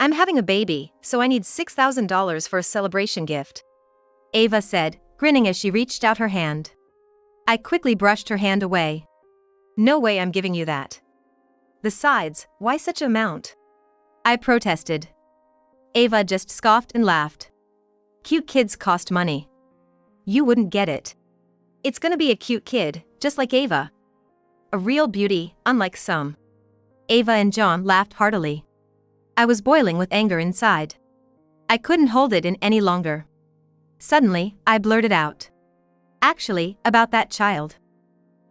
I'm having a baby, so I need $6,000 for a celebration gift. Ava said, grinning as she reached out her hand. I quickly brushed her hand away. No way I'm giving you that. Besides, why such amount? I protested. Ava just scoffed and laughed. Cute kids cost money. You wouldn't get it. It's gonna be a cute kid, just like Ava. A real beauty, unlike some. Ava and John laughed heartily. I was boiling with anger inside. I couldn't hold it in any longer. Suddenly, I blurted out. Actually, about that child.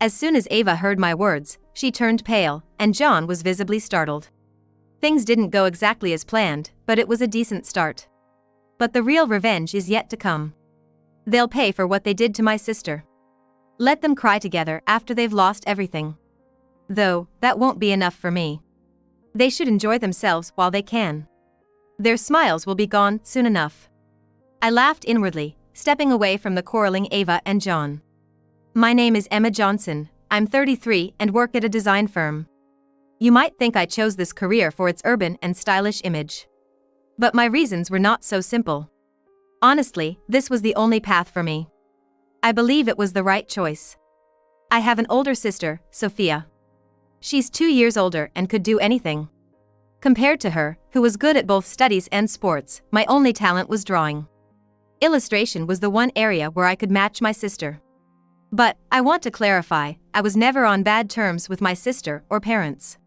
As soon as Ava heard my words, she turned pale, and John was visibly startled. Things didn't go exactly as planned, but it was a decent start. But the real revenge is yet to come. They'll pay for what they did to my sister. Let them cry together after they've lost everything. Though, that won't be enough for me. They should enjoy themselves while they can. Their smiles will be gone soon enough. I laughed inwardly, stepping away from the quarreling Ava and John. My name is Emma Johnson, I'm 33 and work at a design firm. You might think I chose this career for its urban and stylish image. But my reasons were not so simple. Honestly, this was the only path for me. I believe it was the right choice. I have an older sister, Sophia. She's 2 years older and could do anything. Compared to her, who was good at both studies and sports, my only talent was drawing. Illustration was the one area where I could match my sister. But, I want to clarify, I was never on bad terms with my sister or parents.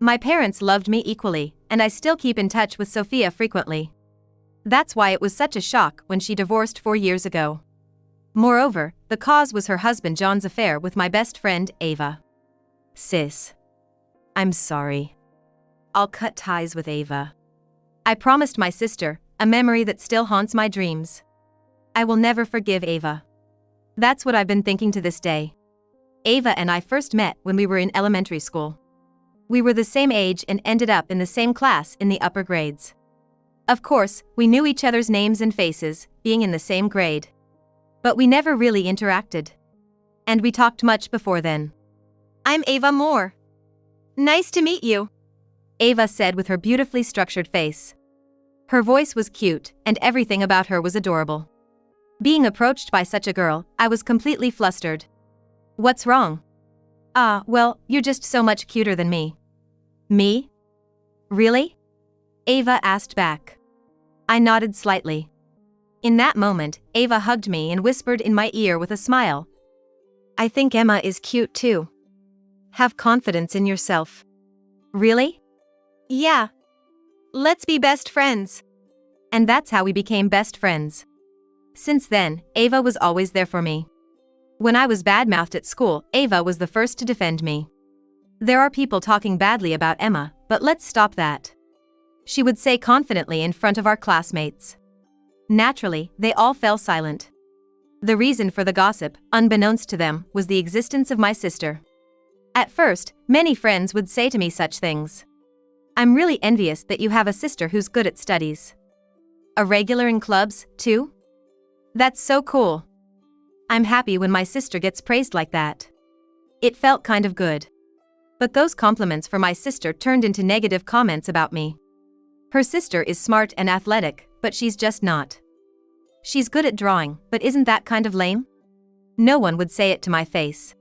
My parents loved me equally, and I still keep in touch with Sophia frequently. That's why it was such a shock when she divorced 4 years ago. Moreover, the cause was her husband John's affair with my best friend, Ava. Sis. I'm sorry. I'll cut ties with Ava. I promised my sister, a memory that still haunts my dreams. I will never forgive Ava. That's what I've been thinking to this day. Ava and I first met when we were in elementary school. We were the same age and ended up in the same class in the upper grades. Of course, we knew each other's names and faces, being in the same grade. But we never really interacted. And we talked much before then. I'm Ava Moore. Nice to meet you, Ava said with her beautifully structured face. Her voice was cute, and everything about her was adorable. Being approached by such a girl, I was completely flustered. What's wrong? Well, you're just so much cuter than me. Me? Really? Ava asked back. I nodded slightly. In that moment, Ava hugged me and whispered in my ear with a smile. I think Emma is cute too. Have confidence in yourself. Really? Yeah. Let's be best friends. And that's how we became best friends. Since then, Ava was always there for me. When I was badmouthed at school, Ava was the first to defend me. There are people talking badly about Emma, but let's stop that. She would say confidently in front of our classmates. Naturally, they all fell silent. The reason for the gossip, unbeknownst to them, was the existence of my sister. At first, many friends would say to me such things. I'm really envious that you have a sister who's good at studies. A regular in clubs, too? That's so cool. I'm happy when my sister gets praised like that. It felt kind of good. But those compliments for my sister turned into negative comments about me. Her sister is smart and athletic, but she's just not. She's good at drawing, but isn't that kind of lame? No one would say it to my face.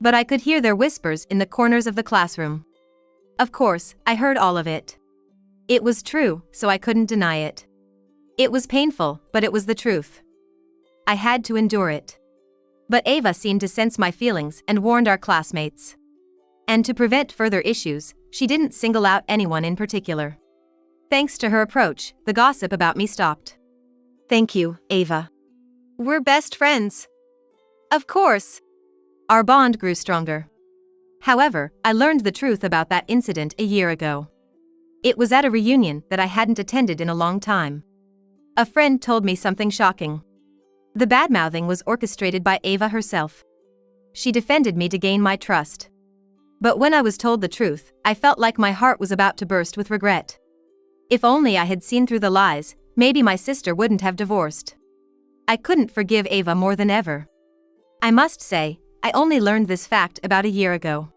But I could hear their whispers in the corners of the classroom. Of course, I heard all of it. It was true, so I couldn't deny it. It was painful, but it was the truth. I had to endure it. But Ava seemed to sense my feelings and warned our classmates. And to prevent further issues, she didn't single out anyone in particular. Thanks to her approach, the gossip about me stopped. Thank you, Ava. We're best friends. Of course. Our bond grew stronger. However, I learned the truth about that incident a year ago. It was at a reunion that I hadn't attended in a long time. A friend told me something shocking. The badmouthing was orchestrated by Ava herself. She defended me to gain my trust. But when I was told the truth, I felt like my heart was about to burst with regret. If only I had seen through the lies, maybe my sister wouldn't have divorced. I couldn't forgive Ava more than ever. I must say, I only learned this fact about a year ago.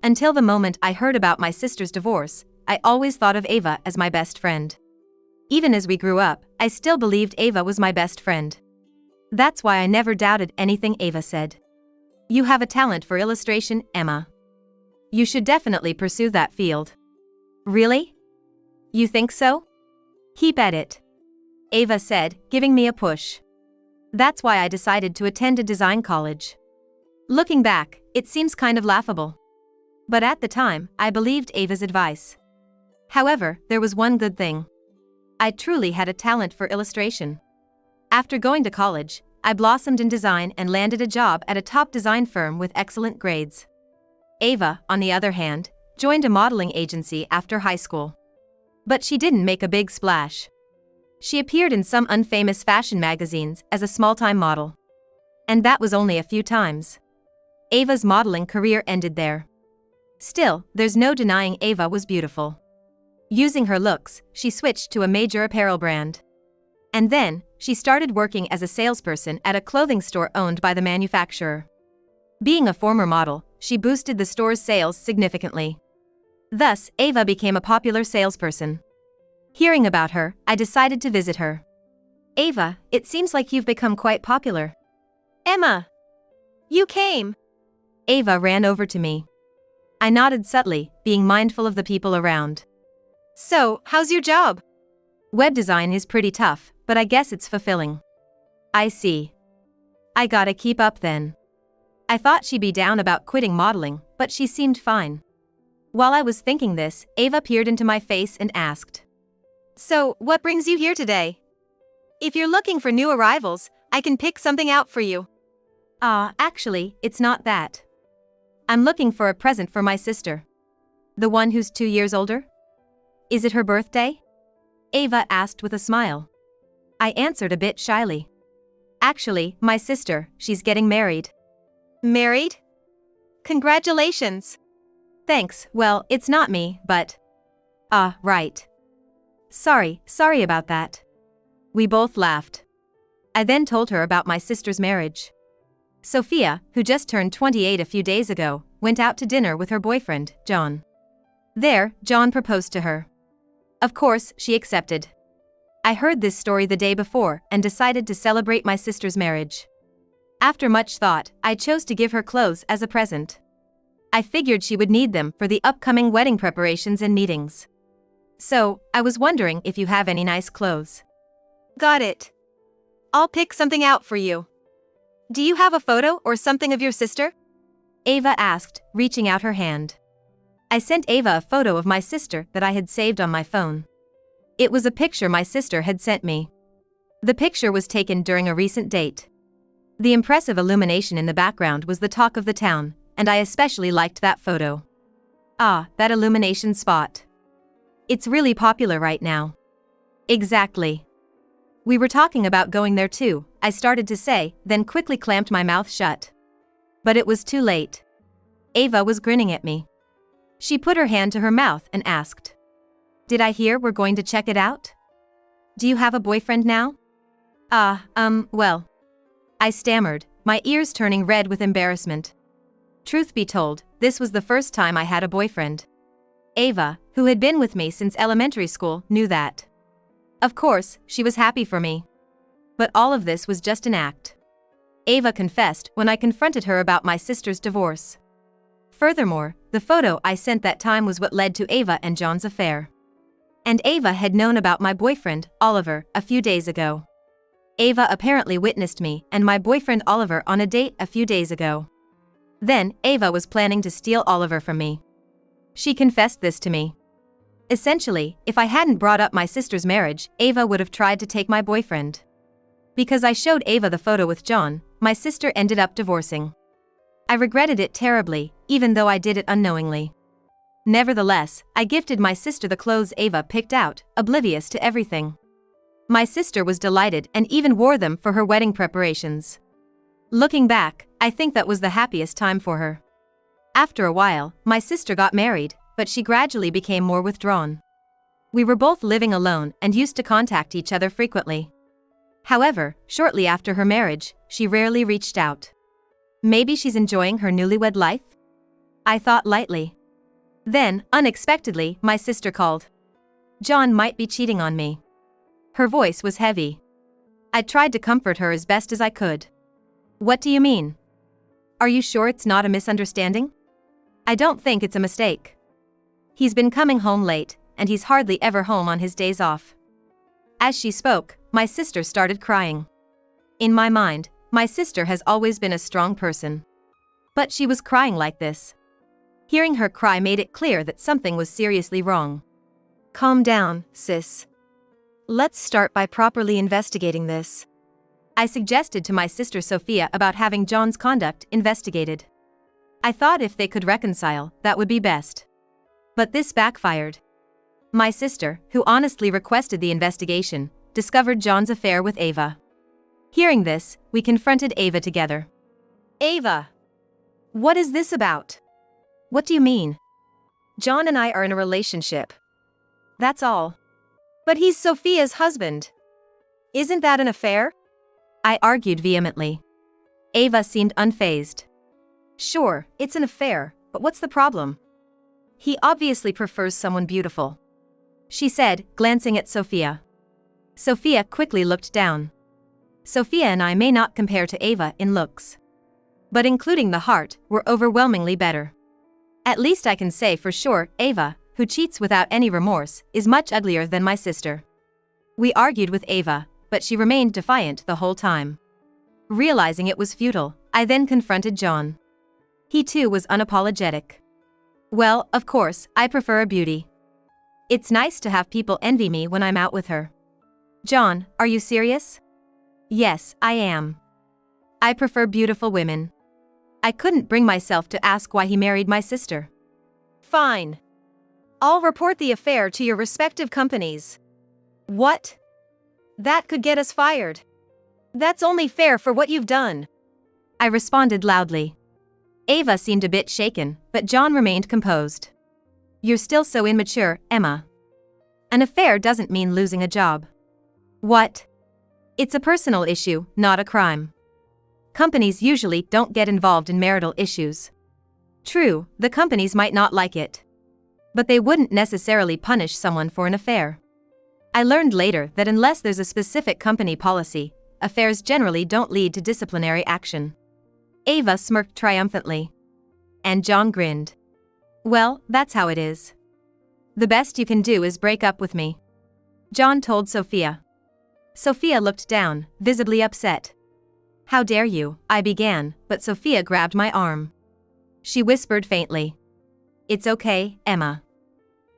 Until the moment I heard about my sister's divorce, I always thought of Ava as my best friend. Even as we grew up, I still believed Ava was my best friend. That's why I never doubted anything Ava said. You have a talent for illustration, Emma. You should definitely pursue that field. Really? You think so? Keep at it. Ava said, giving me a push. That's why I decided to attend a design college. Looking back, it seems kind of laughable. But at the time, I believed Ava's advice. However, there was one good thing. I truly had a talent for illustration. After going to college, I blossomed in design and landed a job at a top design firm with excellent grades. Ava, on the other hand, joined a modeling agency after high school. But she didn't make a big splash. She appeared in some unfamous fashion magazines as a small-time model. And that was only a few times. Ava's modeling career ended there. Still, there's no denying Ava was beautiful. Using her looks, she switched to a major apparel brand. And then, she started working as a salesperson at a clothing store owned by the manufacturer. Being a former model, she boosted the store's sales significantly. Thus, Ava became a popular salesperson. Hearing about her, I decided to visit her. Ava, it seems like you've become quite popular. Emma! You came! Ava ran over to me. I nodded subtly, being mindful of the people around. So, how's your job? Web design is pretty tough, but I guess it's fulfilling. I see. I gotta keep up then. I thought she'd be down about quitting modeling, but she seemed fine. While I was thinking this, Ava peered into my face and asked. So, what brings you here today? If you're looking for new arrivals, I can pick something out for you. Actually, it's not that. I'm looking for a present for my sister. The one who's 2 years older? Is it her birthday? Ava asked with a smile. I answered a bit shyly. Actually, my sister, she's getting married. Married? Congratulations! Thanks, well, it's not me, but… right. Sorry about that. We both laughed. I then told her about my sister's marriage. Sophia, who just turned 28 a few days ago, went out to dinner with her boyfriend, John. There, John proposed to her. Of course, she accepted. I heard this story the day before and decided to celebrate my sister's marriage. After much thought, I chose to give her clothes as a present. I figured she would need them for the upcoming wedding preparations and meetings. So, I was wondering if you have any nice clothes. Got it. I'll pick something out for you. Do you have a photo or something of your sister? Ava asked, reaching out her hand. I sent Ava a photo of my sister that I had saved on my phone. It was a picture my sister had sent me. The picture was taken during a recent date. The impressive illumination in the background was the talk of the town, and I especially liked that photo. That illumination spot. It's really popular right now. Exactly. We were talking about going there too, I started to say, then quickly clamped my mouth shut. But it was too late. Ava was grinning at me. She put her hand to her mouth and asked. Did I hear we're going to check it out? Do you have a boyfriend now? Well. I stammered, my ears turning red with embarrassment. Truth be told, this was the first time I had a boyfriend. Ava, who had been with me since elementary school, knew that. Of course, she was happy for me. But all of this was just an act. Ava confessed when I confronted her about my sister's divorce. Furthermore, the photo I sent that time was what led to Ava and John's affair. And Ava had known about my boyfriend, Oliver, a few days ago. Ava apparently witnessed me and my boyfriend Oliver on a date a few days ago. Then, Ava was planning to steal Oliver from me. She confessed this to me. Essentially, if I hadn't brought up my sister's marriage, Ava would have tried to take my boyfriend. Because I showed Ava the photo with John, my sister ended up divorcing. I regretted it terribly, even though I did it unknowingly. Nevertheless, I gifted my sister the clothes Ava picked out, oblivious to everything. My sister was delighted and even wore them for her wedding preparations. Looking back, I think that was the happiest time for her. After a while, my sister got married, but she gradually became more withdrawn. We were both living alone and used to contact each other frequently. However, shortly after her marriage, she rarely reached out. Maybe she's enjoying her newlywed life? I thought lightly. Then, unexpectedly, my sister called. John might be cheating on me. Her voice was heavy. I tried to comfort her as best as I could. What do you mean? Are you sure it's not a misunderstanding? I don't think it's a mistake. He's been coming home late, and he's hardly ever home on his days off. As she spoke, my sister started crying. In my mind, my sister has always been a strong person. But she was crying like this. Hearing her cry made it clear that something was seriously wrong. Calm down, sis. Let's start by properly investigating this. I suggested to my sister Sophia about having John's conduct investigated. I thought if they could reconcile, that would be best. But this backfired. My sister, who honestly requested the investigation, discovered John's affair with Ava. Hearing this, we confronted Ava together. Ava! What is this about? What do you mean? John and I are in a relationship. That's all. But he's Sophia's husband. Isn't that an affair? I argued vehemently. Ava seemed unfazed. Sure, it's an affair, but what's the problem? He obviously prefers someone beautiful, she said, glancing at Sophia. Sophia quickly looked down. Sophia and I may not compare to Ava in looks, but including the heart, we're overwhelmingly better. At least I can say for sure, Ava, who cheats without any remorse, is much uglier than my sister. We argued with Ava, but she remained defiant the whole time. Realizing it was futile, I then confronted John. He too was unapologetic. Well, of course, I prefer a beauty. It's nice to have people envy me when I'm out with her. John, are you serious? Yes, I am. I prefer beautiful women. I couldn't bring myself to ask why he married my sister. Fine. I'll report the affair to your respective companies. What? That could get us fired. That's only fair for what you've done. I responded loudly. Ava seemed a bit shaken, but John remained composed. You're still so immature, Emma. An affair doesn't mean losing a job. What? It's a personal issue, not a crime. Companies usually don't get involved in marital issues. True, the companies might not like it, but they wouldn't necessarily punish someone for an affair. I learned later that unless there's a specific company policy, affairs generally don't lead to disciplinary action. Ava smirked triumphantly. And John grinned. Well, that's how it is. The best you can do is break up with me, John told Sophia. Sophia looked down, visibly upset. How dare you, I began, but Sophia grabbed my arm. She whispered faintly. It's okay, Emma.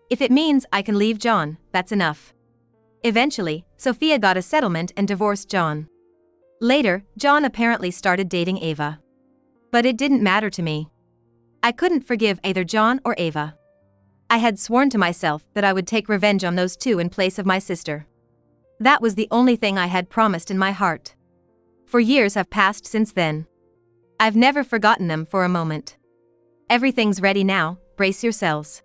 If it means I can leave John, that's enough. Eventually, Sophia got a settlement and divorced John. Later, John apparently started dating Ava. But it didn't matter to me. I couldn't forgive either John or Ava. I had sworn to myself that I would take revenge on those two in place of my sister. That was the only thing I had promised in my heart. For years have passed since then. I've never forgotten them for a moment. Everything's ready now, brace yourselves.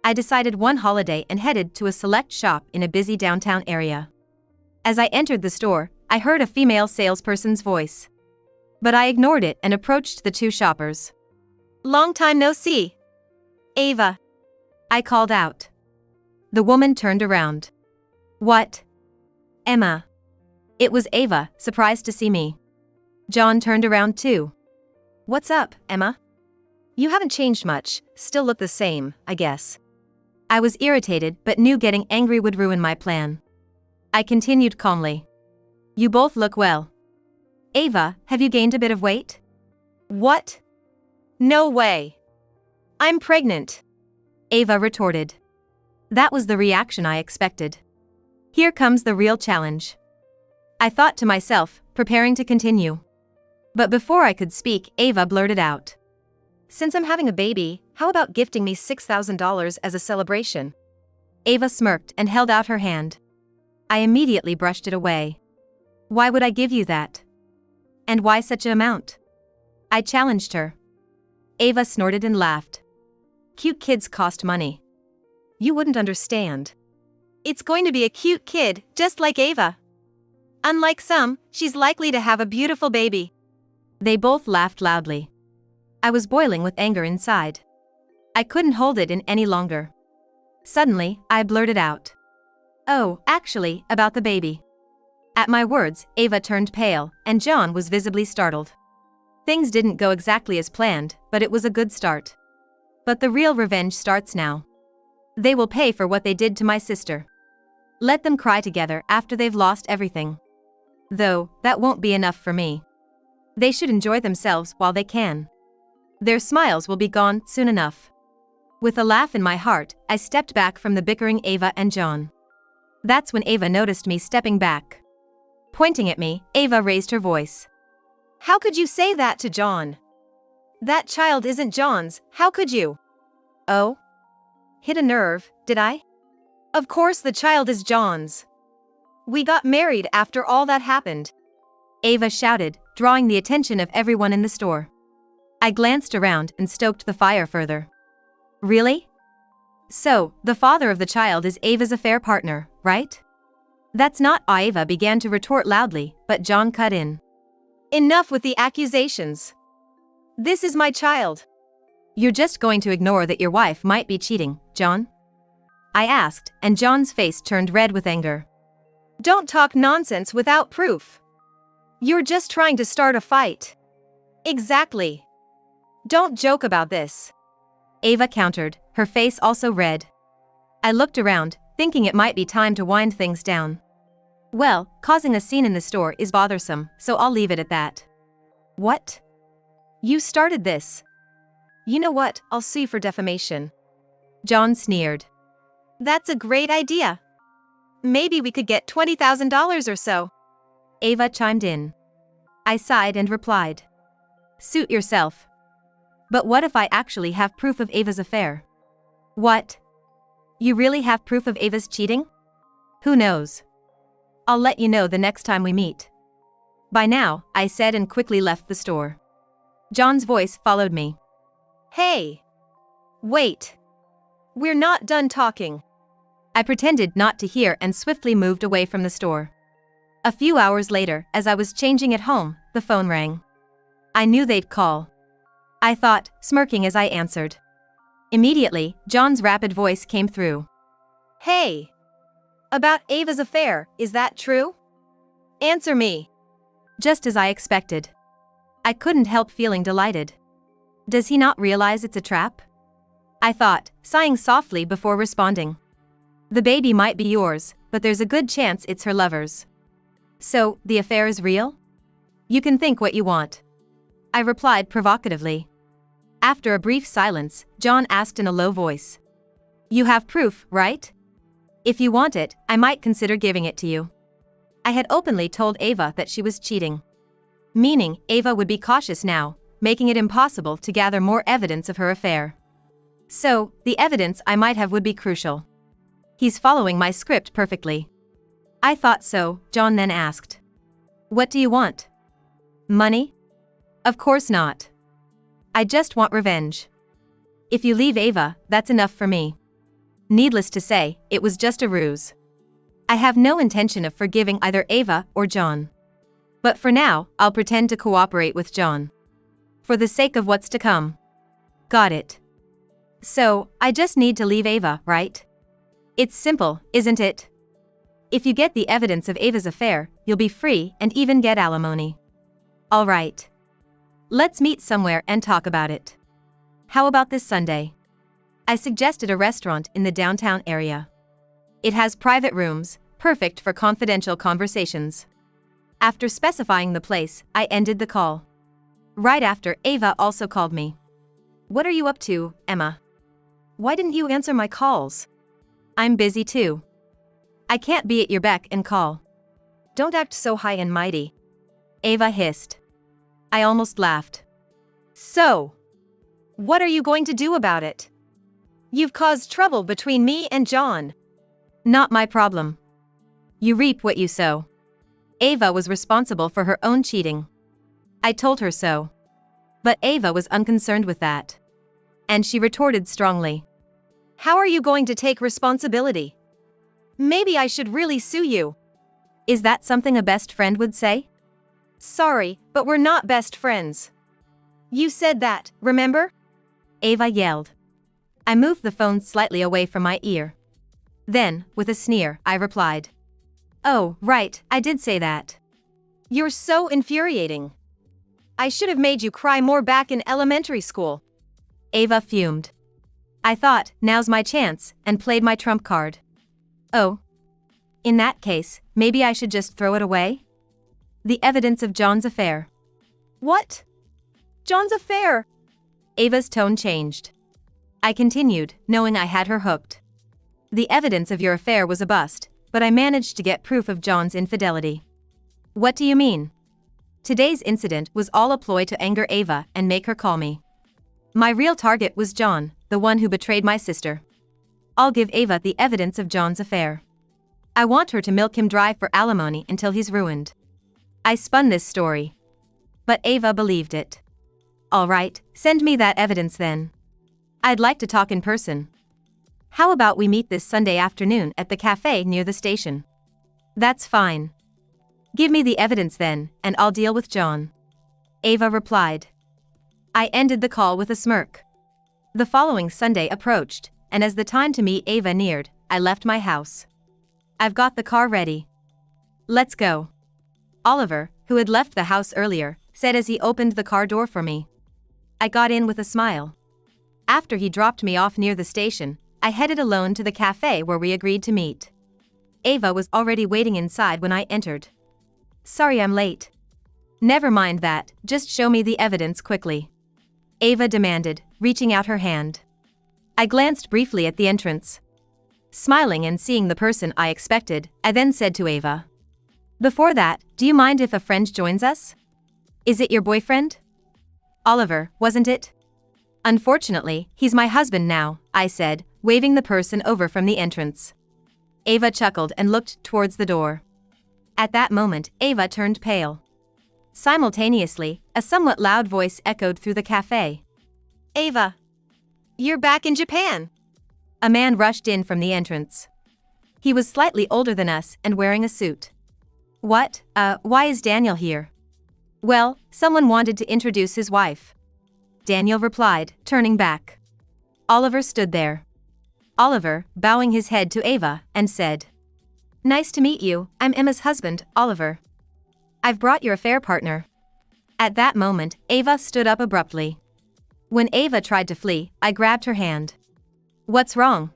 I decided one holiday and headed to a select shop in a busy downtown area. As I entered the store, I heard a female salesperson's voice. But I ignored it and approached the two shoppers. Long time no see. Ava, I called out. The woman turned around. What? Emma. It was Ava, surprised to see me. John turned around too. What's up, Emma? You haven't changed much, still look the same, I guess. I was irritated but knew getting angry would ruin my plan. I continued calmly. You both look well. Ava, have you gained a bit of weight? What? No way. I'm pregnant, Ava retorted. That was the reaction I expected. Here comes the real challenge, I thought to myself, preparing to continue. But before I could speak, Ava blurted out. Since I'm having a baby, how about gifting me $6,000 as a celebration? Ava smirked and held out her hand. I immediately brushed it away. Why would I give you that? And why such an amount? I challenged her. Ava snorted and laughed. Cute kids cost money. You wouldn't understand. It's going to be a cute kid, just like Ava. Unlike some, she's likely to have a beautiful baby. They both laughed loudly. I was boiling with anger inside. I couldn't hold it in any longer. Suddenly, I blurted out. "Oh, actually, about the baby." At my words, Ava turned pale, and John was visibly startled. Things didn't go exactly as planned, but it was a good start. But the real revenge starts now. They will pay for what they did to my sister. Let them cry together after they've lost everything. Though, that won't be enough for me. They should enjoy themselves while they can. Their smiles will be gone soon enough. With a laugh in my heart, I stepped back from the bickering Ava and John. That's when Ava noticed me stepping back. Pointing at me, Ava raised her voice. "How could you say that to John? That child isn't John's, how could you?" "Oh? Hit a nerve, did I? Of course the child is John's. We got married after all that happened," Ava shouted, drawing the attention of everyone in the store. I glanced around and stoked the fire further. Really? So, the father of the child is Ava's affair partner, right? That's not. Ava began to retort loudly, but John cut in. "Enough with the accusations. This is my child." "You're just going to ignore that your wife might be cheating, John?" I asked, and John's face turned red with anger. "Don't talk nonsense without proof. You're just trying to start a fight." "Exactly. Don't joke about this," Ava countered, her face also red. I looked around, thinking it might be time to wind things down. Well, causing a scene in the store is bothersome, so I'll leave it at that. "What? You started this. You know what, I'll sue you for defamation." John sneered. "That's a great idea. Maybe we could get $20,000 or so," Ava chimed in. I sighed and replied. "Suit yourself. But what if I actually have proof of Ava's affair?" "What? You really have proof of Ava's cheating?" "Who knows? I'll let you know the next time we meet." "By now," I said and quickly left the store. John's voice followed me. "Hey! Wait! We're not done talking." I pretended not to hear and swiftly moved away from the store. A few hours later, as I was changing at home, the phone rang. I knew they'd call. I thought, smirking as I answered. Immediately, John's rapid voice came through. "Hey! About Ava's affair, is that true? Answer me." Just as I expected. I couldn't help feeling delighted. Does he not realize it's a trap? I thought, sighing softly before responding. The baby might be yours, but there's a good chance it's her lover's. So, the affair is real? You can think what you want, I replied provocatively. After a brief silence, John asked in a low voice. You have proof, right? If you want it, I might consider giving it to you. I had openly told Ava that she was cheating. Meaning, Ava would be cautious now, making it impossible to gather more evidence of her affair. So, the evidence I might have would be crucial. He's following my script perfectly. I thought so, John then asked. What do you want? Money? Of course not. I just want revenge. If you leave Ava, that's enough for me. Needless to say, it was just a ruse. I have no intention of forgiving either Ava or John. But for now, I'll pretend to cooperate with John. For the sake of what's to come. Got it. So, I just need to leave Ava, right? It's simple, isn't it? If you get the evidence of Ava's affair, you'll be free and even get alimony. All right. Let's meet somewhere and talk about it. How about this Sunday? I suggested a restaurant in the downtown area. It has private rooms, perfect for confidential conversations. After specifying the place, I ended the call. Right after, Ava also called me. What are you up to, Emma? Why didn't you answer my calls? I'm busy too. I can't be at your beck and call. Don't act so high and mighty. Ava hissed. I almost laughed. So, what are you going to do about it? You've caused trouble between me and John. Not my problem. You reap what you sow. Ava was responsible for her own cheating. I told her so. But Ava was unconcerned with that. And she retorted strongly. How are you going to take responsibility? Maybe I should really sue you. Is that something a best friend would say? Sorry, but we're not best friends. You said that, remember? Ava yelled. I moved the phone slightly away from my ear. Then, with a sneer, I replied. Oh, right, I did say that. You're so infuriating. I should have made you cry more back in elementary school. Ava fumed. I thought, now's my chance, and played my trump card. Oh. In that case, maybe I should just throw it away? The evidence of John's affair. What? John's affair? Ava's tone changed. I continued, knowing I had her hooked. The evidence of your affair was a bust, but I managed to get proof of John's infidelity. What do you mean? Today's incident was all a ploy to anger Ava and make her call me. My real target was John, the one who betrayed my sister. I'll give Ava the evidence of John's affair. I want her to milk him dry for alimony until he's ruined. I spun this story. But Ava believed it. All right, send me that evidence then. I'd like to talk in person. How about we meet this Sunday afternoon at the cafe near the station? That's fine. Give me the evidence then, and I'll deal with John. Ava replied. I ended the call with a smirk. The following Sunday approached, and as the time to meet Ava neared, I left my house. I've got the car ready. Let's go. Oliver, who had left the house earlier, said as he opened the car door for me. I got in with a smile. After he dropped me off near the station, I headed alone to the cafe where we agreed to meet. Ava was already waiting inside when I entered. Sorry I'm late. Never mind that, just show me the evidence quickly. Ava demanded, reaching out her hand. I glanced briefly at the entrance. Smiling and seeing the person I expected, I then said to Ava. Before that, do you mind if a friend joins us? Is it your boyfriend? Oliver, wasn't it? Unfortunately, he's my husband now, I said, waving the person over from the entrance. Ava chuckled and looked towards the door. At that moment, Ava turned pale. Simultaneously, a somewhat loud voice echoed through the cafe. Ava! You're back in Japan! A man rushed in from the entrance. He was slightly older than us and wearing a suit. What, why is Daniel here? Well, someone wanted to introduce his wife. Daniel replied, turning back. Oliver stood there. Oliver, bowing his head to Ava, and said, Nice to meet you, I'm Emma's husband, Oliver. I've brought your affair partner. At that moment, Ava stood up abruptly. When Ava tried to flee, I grabbed her hand. What's wrong?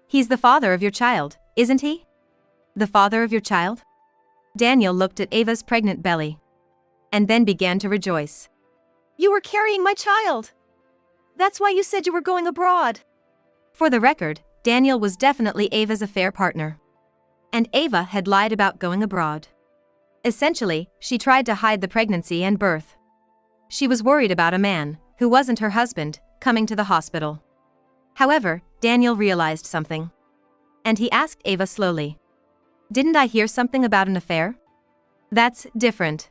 He's the father of your child, isn't he? The father of your child? Daniel looked at Ava's pregnant belly. And then began to rejoice. You were carrying my child! That's why you said you were going abroad. For the record, Daniel was definitely Ava's affair partner. And Ava had lied about going abroad. Essentially, she tried to hide the pregnancy and birth. She was worried about a man, who wasn't her husband, coming to the hospital. However, Daniel realized something. And he asked Ava slowly. Didn't I hear something about an affair? That's different.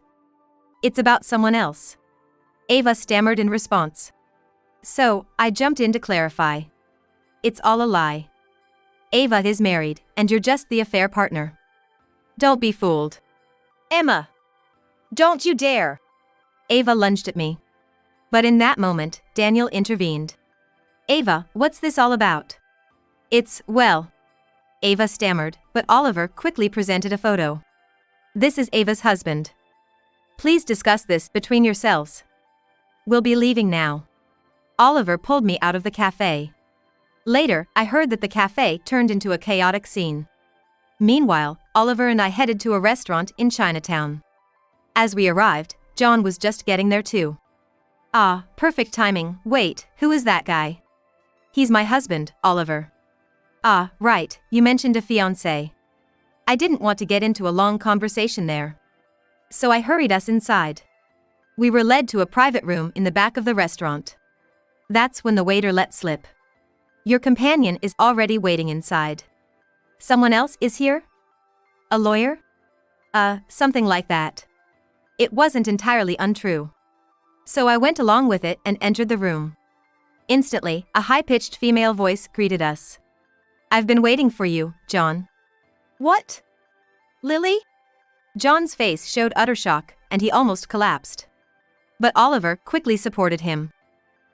It's about someone else. Ava stammered in response. So, I jumped in to clarify. It's all a lie. Ava is married, and you're just the affair partner. Don't be fooled. Emma! Don't you dare! Ava lunged at me. But in that moment, Daniel intervened. Ava, what's this all about? It's, well... Ava stammered, but Oliver quickly presented a photo. This is Ava's husband. Please discuss this between yourselves. We'll be leaving now. Oliver pulled me out of the cafe. Later, I heard that the cafe turned into a chaotic scene. Meanwhile, Oliver and I headed to a restaurant in Chinatown. As we arrived, John was just getting there too. Ah, perfect timing. Wait, who is that guy? He's my husband, Oliver. Ah, right, you mentioned a fiancé. I didn't want to get into a long conversation there. So I hurried us inside. We were led to a private room in the back of the restaurant. That's when the waiter let slip. Your companion is already waiting inside. Someone else is here? A lawyer? Something like that. It wasn't entirely untrue. So I went along with it and entered the room. Instantly, a high-pitched female voice greeted us. I've been waiting for you, John. What? Lily? John's face showed utter shock, and he almost collapsed. But Oliver quickly supported him.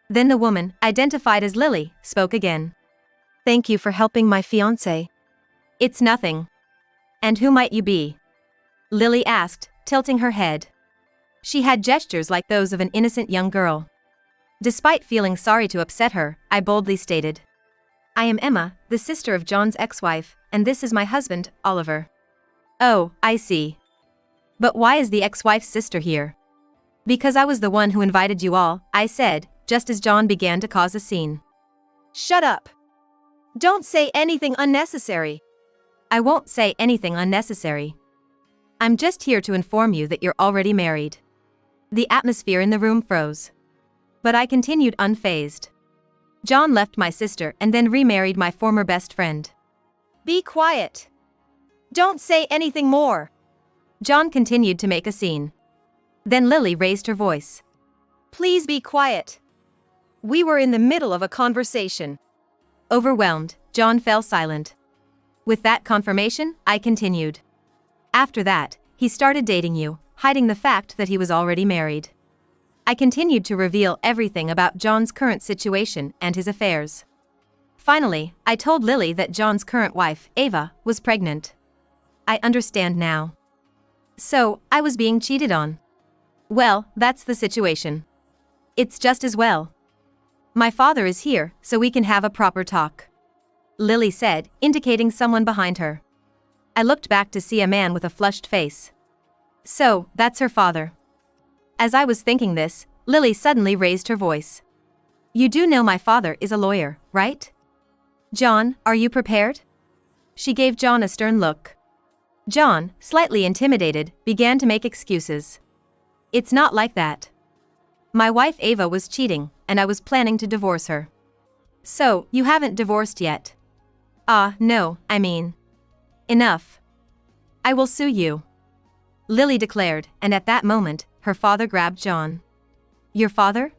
Then the woman, identified as Lily, spoke again. Thank you for helping my fiancé. It's nothing. And who might you be? Lily asked, tilting her head. She had gestures like those of an innocent young girl. Despite feeling sorry to upset her, I boldly stated. I am Emma, the sister of John's ex-wife, and this is my husband, Oliver. Oh, I see. But why is the ex-wife's sister here? Because I was the one who invited you all, I said, just as John began to cause a scene. Shut up. Don't say anything unnecessary. I won't say anything unnecessary. I'm just here to inform you that you're already married. The atmosphere in the room froze. But I continued unfazed. John left my sister and then remarried my former best friend. Be quiet. Don't say anything more. John continued to make a scene. Then Lily raised her voice. Please be quiet. We were in the middle of a conversation. Overwhelmed, John fell silent. With that confirmation, I continued. After that, he started dating you, hiding the fact that he was already married. I continued to reveal everything about John's current situation and his affairs. Finally, I told Lily that John's current wife, Ava, was pregnant. I understand now. So, I was being cheated on. Well, that's the situation. It's just as well. My father is here, so we can have a proper talk. Lily said, indicating someone behind her. I looked back to see a man with a flushed face. So, that's her father. As I was thinking this, Lily suddenly raised her voice. You do know my father is a lawyer, right? John, are you prepared? She gave John a stern look. John, slightly intimidated, began to make excuses. It's not like that. My wife Ava was cheating, and I was planning to divorce her. So, you haven't divorced yet? No, I mean. Enough. I will sue you. Lily declared, and at that moment, her father grabbed John. Your father?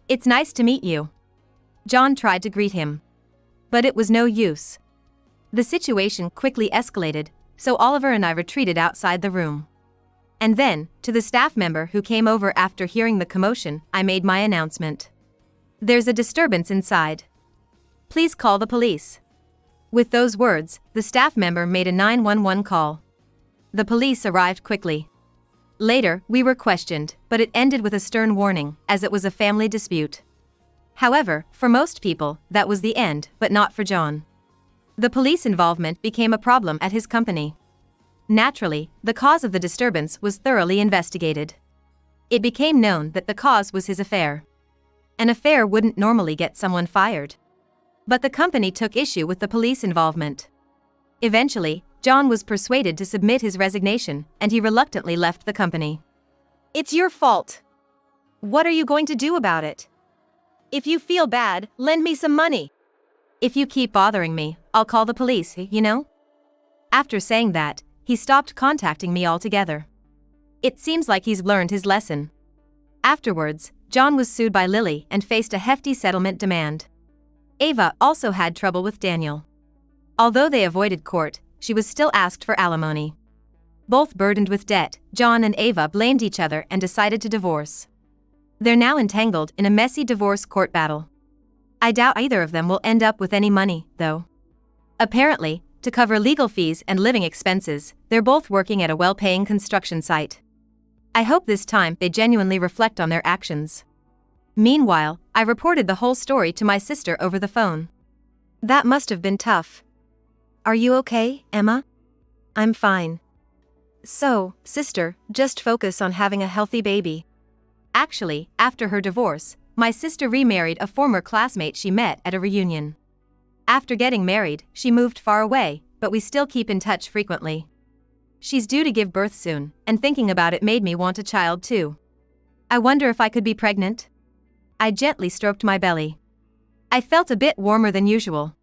It's nice to meet you. John tried to greet him. But it was no use. The situation quickly escalated, so Oliver and I retreated outside the room. And then, to the staff member who came over after hearing the commotion, I made my announcement. There's a disturbance inside. Please call the police. With those words, the staff member made a 911 call. The police arrived quickly. Later, we were questioned, but it ended with a stern warning, as it was a family dispute. However, for most people, that was the end, but not for John. The police involvement became a problem at his company. Naturally, the cause of the disturbance was thoroughly investigated. It became known that the cause was his affair. An affair wouldn't normally get someone fired. But the company took issue with the police involvement. Eventually, John was persuaded to submit his resignation, and he reluctantly left the company. It's your fault. What are you going to do about it? If you feel bad, lend me some money. If you keep bothering me, I'll call the police, you know? After saying that, he stopped contacting me altogether. It seems like he's learned his lesson. Afterwards, John was sued by Lily and faced a hefty settlement demand. Ava also had trouble with Daniel. Although they avoided court, she was still asked for alimony. Both burdened with debt, John and Ava blamed each other and decided to divorce. They're now entangled in a messy divorce court battle. I doubt either of them will end up with any money, though. Apparently, to cover legal fees and living expenses, they're both working at a well-paying construction site. I hope this time they genuinely reflect on their actions. Meanwhile, I reported the whole story to my sister over the phone. That must have been tough. Are you okay, Emma? I'm fine. So, sister, just focus on having a healthy baby. Actually, after her divorce, my sister remarried a former classmate she met at a reunion. After getting married, she moved far away, but we still keep in touch frequently. She's due to give birth soon, and thinking about it made me want a child too. I wonder if I could be pregnant? I gently stroked my belly. I felt a bit warmer than usual.